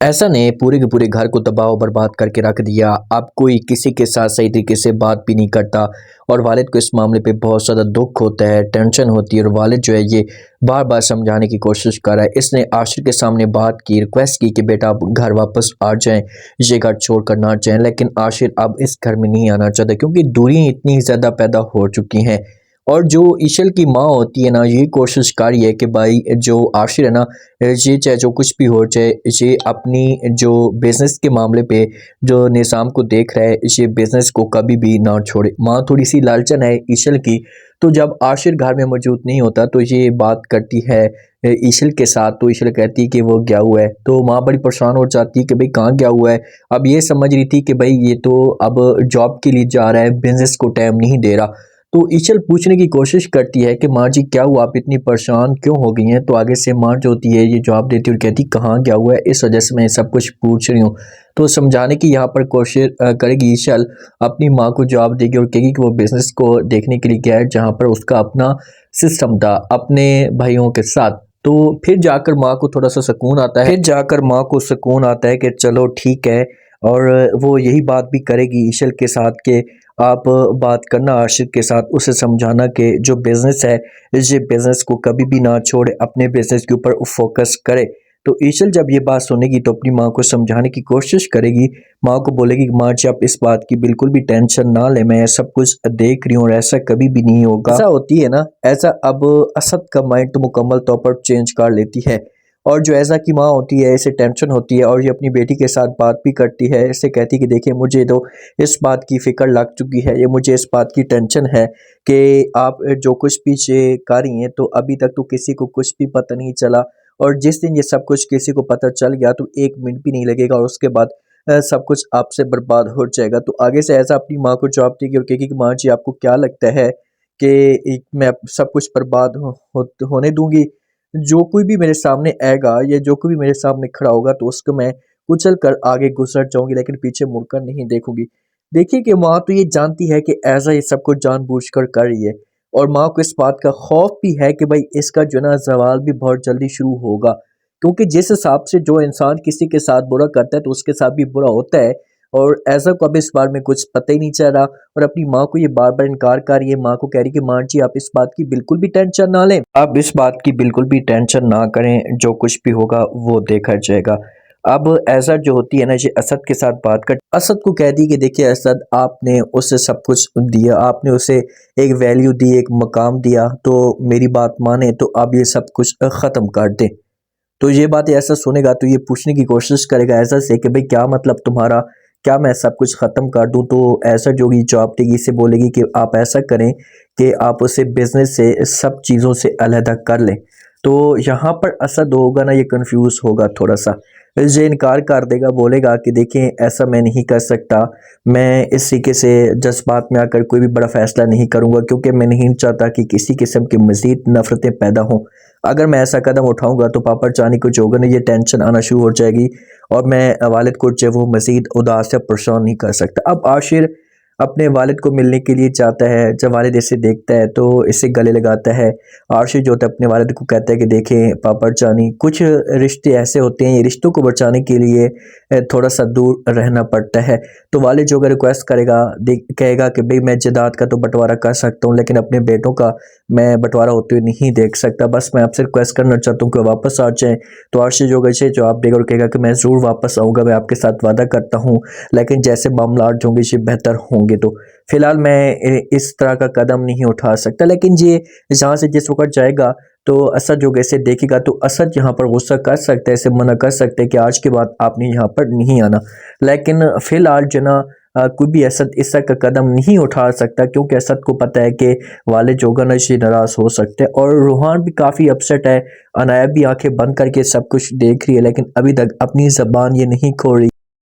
ऐसा ने पूरे के पूरे घर को तबाह और बर्बाद करके रख दिया। अब कोई किसी के साथ सही तरीके से बात भी नहीं करता और वालिद को इस मामले पे बहुत ज़्यादा दुख होता है, टेंशन होती है और वालिद जो है ये बार बार समझाने की कोशिश कर रहा है। इसने आशिर के सामने बात की, रिक्वेस्ट की कि बेटा आप घर वापस आ जाएं, ये घर छोड़ कर ना जाएं, लेकिन आशिर अब इस घर में नहीं आना चाहता क्योंकि दूरियां इतनी ज़्यादा पैदा हो चुकी हैं। और जो ईशल की माँ होती है ना, ये कोशिश कर रही है कि भाई जो आशिर है ना, ये चाहे जो कुछ भी हो, चाहे ये अपनी जो बिज़नेस के मामले पे जो निज़ाम को देख रहा है, ये बिज़नेस को कभी भी ना छोड़े। माँ थोड़ी सी लालचन है ईशल की, तो जब आशिर घर में मौजूद नहीं होता तो ये बात करती है ईशल के साथ। तो ईशल कहती है कि वो गया हुआ है, तो माँ बड़ी परेशान हो जाती है कि भाई कहाँ गया हुआ है। अब ये समझ रही थी कि भाई ये तो अब जॉब के लिए जा रहा है, बिज़नेस को टाइम नहीं दे रहा। तो ईशल पूछने की कोशिश करती है कि माँ जी क्या हुआ, आप इतनी परेशान क्यों हो गई हैं। तो आगे से माँ जो होती है ये जवाब देती है और कहती कहाँ गया हुआ है, इस वजह से मैं सब कुछ पूछ रही हूँ। तो समझाने की यहाँ पर कोशिश करेगी ईशल, अपनी माँ को जवाब देगी और कहेगी कि वो बिजनेस को देखने के लिए गया है जहाँ पर उसका अपना सिस्टम था अपने भाइयों के साथ। तो फिर जाकर माँ को थोड़ा सा सुकून आता है, फिर जाकर माँ को सुकून आता है कि चलो ठीक है। और वो यही बात भी करेगी ईशल के साथ कि आप बात करना आशिक के साथ, उसे समझाना कि जो बिज़नेस है ये बिज़नेस को कभी भी ना छोड़े, अपने बिज़नेस के ऊपर फोकस करे। तो ईशल जब ये बात सुनेगी तो अपनी माँ को समझाने की कोशिश करेगी, माँ को बोलेगी कि माँ जी आप इस बात की बिल्कुल भी टेंशन ना ले, मैं सब कुछ देख रही हूँ और ऐसा कभी भी नहीं होगा। ऐसा होती है ना, ऐसा अब असद का माइंड तो मुकम्मल तौर पर चेंज कर लेती है। और जो ऐसा की माँ होती है इसे टेंशन होती है और ये अपनी बेटी के साथ बात भी करती है, इससे कहती है कि देखिए मुझे तो इस बात की फ़िक्र लग चुकी है, ये मुझे इस बात की टेंशन है कि आप जो कुछ भी ये कर रही हैं तो अभी तक तो किसी को कुछ भी पता नहीं चला, और जिस दिन ये सब कुछ किसी को पता चल गया तो 1 मिनट भी नहीं लगेगा और उसके बाद सब कुछ आपसे बर्बाद हो जाएगा। तो आगे से ऐसा अपनी माँ को जवाब देगी और कहेगी कि माँ जी आपको क्या लगता है कि मैं सब कुछ बर्बाद होने दूँगी? जो कोई भी मेरे सामने आएगा या जो कोई भी मेरे सामने खड़ा होगा तो उसको मैं कुचल कर आगे गुजर जाऊंगी, लेकिन पीछे मुड़कर नहीं देखूंगी। देखिए कि माँ तो ये जानती है कि ऐसा ये सब कुछ जानबूझकर कर रही है, और माँ को इस बात का खौफ भी है कि भाई इसका जो ना जवाल भी बहुत जल्दी शुरू होगा, क्योंकि जिस हिसाब से जो इंसान किसी के साथ बुरा करता है तो उसके साथ भी बुरा होता है। और ऐसा को अब इस बार में कुछ पता ही नहीं चल रहा और अपनी माँ को ये बार बार इनकार कर रही है। माँ को कह रही कि माँ जी आप इस बात की बिल्कुल भी टेंशन ना लें, आप इस बात की बिल्कुल भी टेंशन ना करें, जो कुछ भी होगा वो देखा जाएगा। अब असद जो होती है ना, ये असद के साथ बात कर असद को कह दी कि देखिए असद आपने उसे सब कुछ दिया, आपने उसे एक वैल्यू दी, एक मकाम दिया, तो मेरी बात माने तो अब ये सब कुछ ख़त्म कर दें। तो ये बात ऐसा सुनेगा तो ये पूछने की कोशिश करेगा ऐसा से कि भाई क्या मतलब तुम्हारा, क्या मैं सब कुछ ख़त्म कर दूं? तो ऐसा जो भी जवाब देगी इसे बोलेगी कि आप ऐसा करें कि आप उसे बिजनेस से सब चीज़ों से अलहदा कर लें। तो यहाँ पर असद होगा ना, ये कंफ्यूज होगा थोड़ा सा, ये इनकार कर देगा, बोलेगा कि देखें ऐसा मैं नहीं कर सकता, मैं इस तरीके से जज्बात में आकर कोई भी बड़ा फैसला नहीं करूँगा क्योंकि मैं नहीं चाहता कि किसी किस्म की मज़ीद नफ़रतें पैदा हों। अगर मैं ऐसा कदम उठाऊंगा तो पापा जानी को जो होगा ना, ये टेंशन आना शुरू हो जाएगी और मैं वालिद को जो है वो मज़ीद उदास या परेशान नहीं कर सकता। अब आशिर अपने वालिद को मिलने के लिए जाता है, जब वालिद इसे देखता है तो इसे गले लगाता है। आशिर जो होता है अपने वालिद को कहता है कि देखें पापा जानी, कुछ रिश्ते ऐसे होते हैं, ये रिश्तों को बचाने के लिए थोड़ा सा दूर रहना पड़ता है। तो वालिद जो रिक्वेस्ट करेगा, कहेगा कि भाई मैं जायदाद का तो बंटवारा कर सकता हूँ लेकिन अपने बेटों का मैं बंटवारा होते हुए नहीं देख सकता, बस मैं आपसे रिक्वेस्ट करना चाहता हूँ कि वापस आ जाएँ। तो आशिर जो है जवाब देगा और कहेगा कि मैं ज़रूर वापस आऊँगा, मैं आपके साथ वादा करता हूँ, लेकिन जैसे मामलात होंगे ये बेहतर होंगे। तो फिलहाल मैं इस तरह का कदम नहीं उठा सकता, लेकिन ये जहाँ से जिस वक्त जाएगा तो असद जो इसे देखेगा तो असद यहाँ पर गुस्सा कर सकता है, इसे मना कर सकते हैं कि आज के बाद आपने यहाँ पर नहीं आना। लेकिन फिलहाल जना कोई भी असद इस तरह का कदम नहीं उठा सकता क्योंकि असद को पता है कि वाले जोगन नाराज़ हो सकते हैं। और रूहान भी काफ़ी अपसेट है, अनाया भी आंखें बंद करके सब कुछ देख रही है लेकिन अभी तक अपनी ज़बान ये नहीं खोल रही।